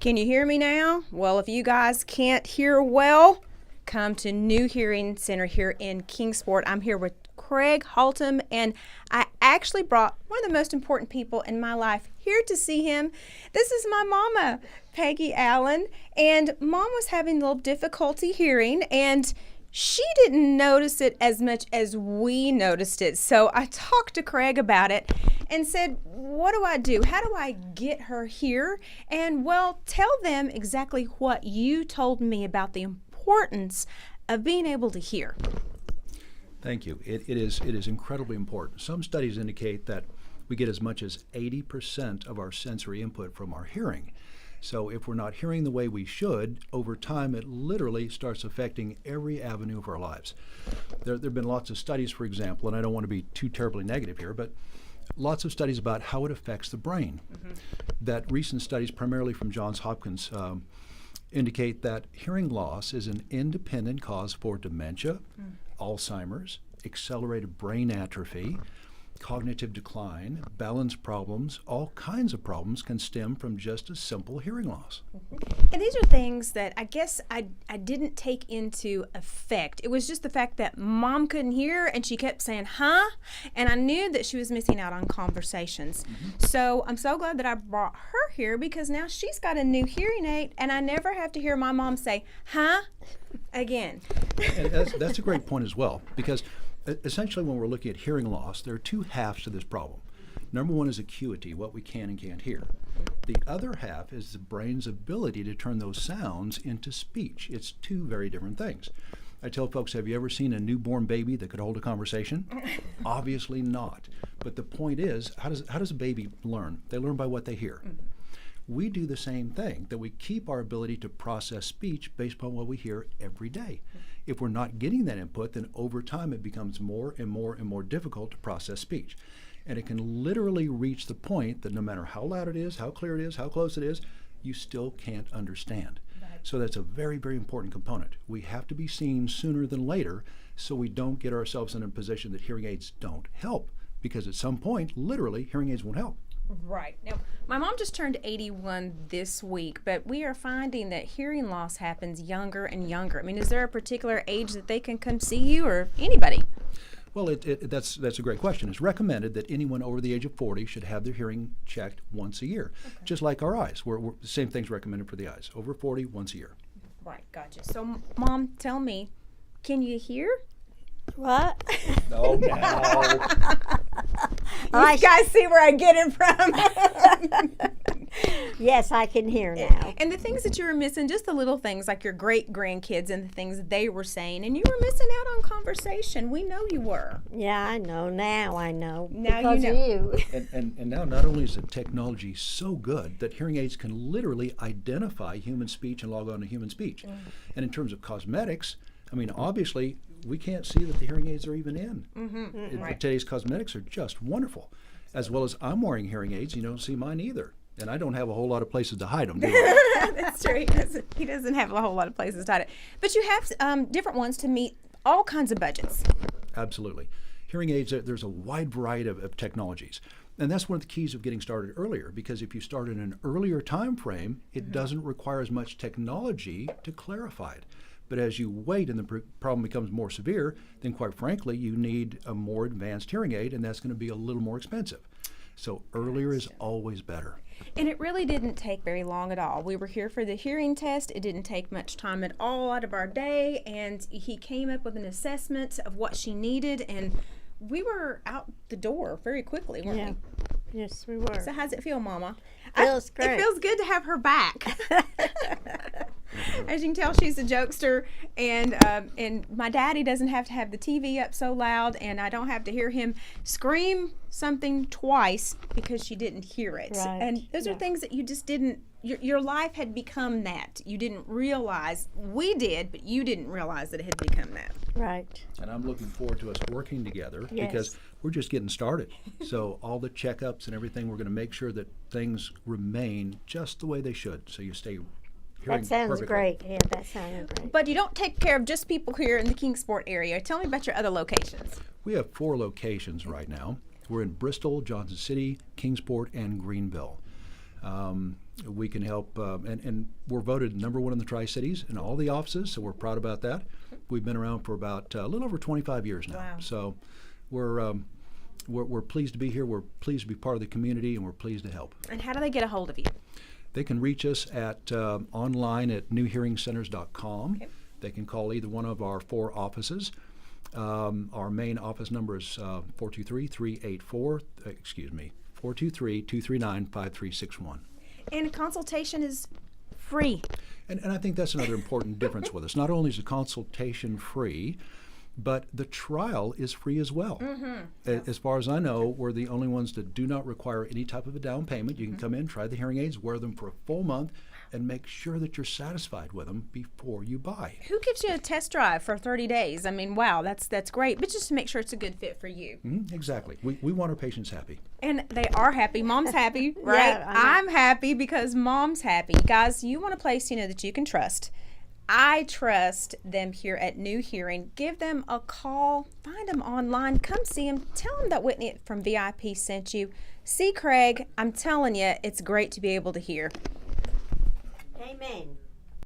Can you hear me now? Well, if you guys can't hear well, come to New Hearing Center here in Kingsport. I'm here with Craig Haltom, and I actually brought one of the most important people in my life here to see him. This is my mama, Peggy Allen, and Mom was having a little difficulty hearing, and she didn't notice it as much as we noticed it. So I talked to Craig about it and said, what do I do? How do I get her here? And well, tell them exactly what you told me about the importance of being able to hear. Thank you. It is incredibly important. Some studies indicate that we get as much as 80% of our sensory input from our hearing. So if we're not hearing the way we should, over time it literally starts affecting every avenue of our lives. There have been lots of studies, for example, and I don't want to be too terribly negative here, but lots of studies about how it affects the brain. That recent studies, primarily from Johns Hopkins, indicate that hearing loss is an independent cause for dementia, Alzheimer's, accelerated brain atrophy, cognitive decline, balance problems, all kinds of problems can stem from just a simple hearing loss. And these are things that I guess I didn't take into effect. It was just the fact that Mom couldn't hear and she kept saying, huh? And I knew that she was missing out on conversations. So I'm so glad that I brought her here because now she's got a new hearing aid and I never have to hear my mom say, huh? Again. And that's a great point as well, because essentially when we're looking at hearing loss, there are two halves to this problem. Number one is acuity, what we can and can't hear. The other half is the brain's ability to turn those sounds into speech. It's two very different things. I tell folks, have you ever seen a newborn baby that could hold a conversation? Obviously not. But the point is, how does a baby learn? They learn by what they hear. We do the same thing, that we keep our ability to process speech based upon what we hear every day. If we're not getting that input, then over time it becomes more and more and more difficult to process speech. And it can literally reach the point that no matter how loud it is, how clear it is, how close it is, you still can't understand. So that's a very, very important component. We have to be seen sooner than later so we don't get ourselves in a position that hearing aids don't help. Because at some point, literally, hearing aids won't help. Right. Now, my mom just turned 81 this week, but we are finding that hearing loss happens younger and younger. I mean, is there a particular age that they can come see you or anybody? Well, that's a great question. It's recommended that anyone over the age of 40 should have their hearing checked once a year, just like our eyes. The same thing's recommended for the eyes. Over 40, once a year. Right, gotcha. So, Mom, tell me, can you hear? What? No. You guys see where I get it from? Yes, I can hear now. And the things that you were missing, just the little things like your great-grandkids and the things that they were saying, and you were missing out on conversation. We know you were. Yeah, I know. Now I know. Now because you know. of you. And now not only is the technology so good that hearing aids can literally identify human speech and log on to human speech. And in terms of cosmetics, I mean, obviously, we can't see that the hearing aids are even in. Right. Today's cosmetics are just wonderful. As well as I'm wearing hearing aids, you don't see mine either. And I don't have a whole lot of places to hide them, do I? That's true. He doesn't have a whole lot of places to hide it. But you have different ones to meet all kinds of budgets. Absolutely. Hearing aids, there's a wide variety of technologies. And that's one of the keys of getting started earlier, because if you start in an earlier time frame, it doesn't require as much technology to clarify it. But as you wait and the problem becomes more severe, then quite frankly, you need a more advanced hearing aid, and that's going to be a little more expensive. So earlier is always better. And it really didn't take very long at all. We were here for the hearing test. It didn't take much time at all out of our day, and he came up with an assessment of what she needed, and we were out the door very quickly, weren't we? Yes, we were. So how's it feel, Mama? Feels great. It feels good to have her back. As you can tell, she's a jokester, and my daddy doesn't have to have the TV up so loud, and I don't have to hear him scream something twice because she didn't hear it. Right. And those are things that you just didn't. Your life had become that. You didn't realize. We did, but you didn't realize that it had become that. Right. And I'm looking forward to us working together Yes. because we're just getting started. So all the checkups and everything, we're going to make sure that things remain just the way they should. So you stay hearing That sounds perfectly. great. Yeah, that sounded great. But you don't take care of just people here in the Kingsport area. Tell me about your other locations. We have 4 locations right now. We're in Bristol, Johnson City, Kingsport, and Greenville. We can help, and we're voted #1 in the Tri-Cities in all the offices, so we're proud about that. We've been around for about a little over 25 years now. Wow. So we're pleased to be here. We're pleased to be part of the community, and we're pleased to help. And how do they get a hold of you? They can reach us at online at newhearingcenters.com. Okay. They can call either one of our 4 offices. Our main office number is 423-239-5361. And consultation is free. And I think that's another important difference with us. Not only is the consultation free, but the trial is free as well. As far as I know, we're the only ones that do not require any type of a down payment. You can come in, try the hearing aids, wear them for a full month, and make sure that you're satisfied with them before you buy. Who gives you a test drive for 30 days? I mean, wow, that's great. But just to make sure it's a good fit for you. Exactly. We want our patients happy. And they are happy. Mom's happy, right? Yeah, I know. I'm happy because Mom's happy. Guys, you want a place that you can trust. I trust them here at New Hearing. Give them a call. Find them online. Come see them. Tell them that Whitney from VIP sent you. See Craig. I'm telling you, it's great to be able to hear. Amen.